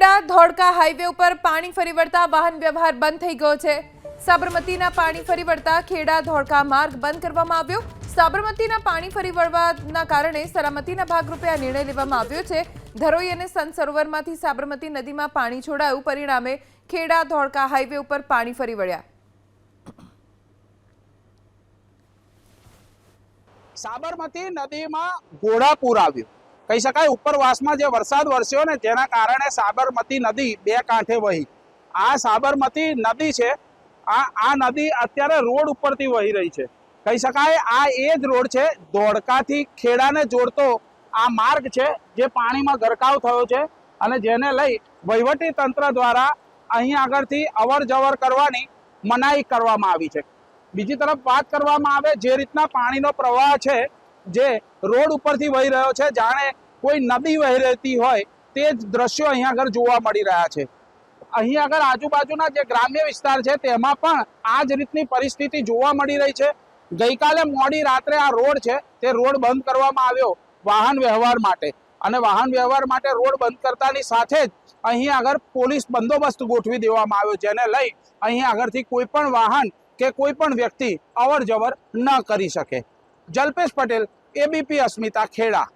Kheda Dholka highway ઉપર પાણી ફરી વળતા વાહન વ્યવહાર બંધ થઈ ગયો છે। સાબરમતીના પાણી ફરી વળતા ખેડા ધોળકા માર્ગ બંધ કરવામાં આવ્યો। સાબરમતીના પાણી ફરી વળવાના કારણે સલામતીના ભાગરૂપે આ નિર્ણય લેવામાં આવ્યો છે। ધરોઈ અને સંત સરોવરમાંથી સાબરમતી નદીમાં પાણી છોડાયું, પરિણામે ખેડા ધોળકા હાઈવે ઉપર પાણી ફરી વળ્યા। સાબરમતી નદીમાં ઘોડાપૂર આવ્યું કહી શકાય। ઉપરવાસમાં જે વરસાદ વરસ્યો ને જેના કારણે સાબરમતી નદી બે કાંઠે વહી। આ સાબરમતી નદી છે, આ નદી અત્યારે રોડ ઉપરથી વહી રહી છે કહી શકાય। આ એ જ રોડ છે, ધોળકાથી ખેડાને જોડતો આ માર્ગ છે જે પાણીમાં ગરકાવ થયો છે અને જેને લઈ વહીવટી તંત્ર દ્વારા અહીં આગળથી અવર જવર કરવાની મનાઈ કરવામાં આવી છે। બીજી તરફ વાત કરવામાં આવે, જે રીતના પાણીનો પ્રવાહ છે જે રોડ ઉપરથી વહી રહ્યો છે, જાણે કોઈ નદી વહી રહેતી હોય તે જ દ્રશ્યો અહીં આગળ જોવા મળી રહ્યા છે। અહીં આગળ આજુબાજુના જે ગ્રામ્ય વિસ્તાર છે તેમાં પણ આ જ રીતની પરિસ્થિતિ જોવા મળી રહી છે। ગઈકાલે મોડી રાત્રે આ રોડ છે તે રોડ બંધ કરવામાં આવ્યો વાહન વ્યવહાર માટે, અને વાહન વ્યવહાર માટે રોડ બંધ કરતાની સાથે જ અહીં આગળ પોલીસ બંદોબસ્ત ગોઠવી દેવામાં આવ્યો, જેને લઈ અહીં આગળથી કોઈ પણ વાહન કે કોઈ પણ વ્યક્તિ અવર જવર ન કરી શકે। જલ્પેશ પટેલ, એબીપી અસ્મિતા, ખેડા।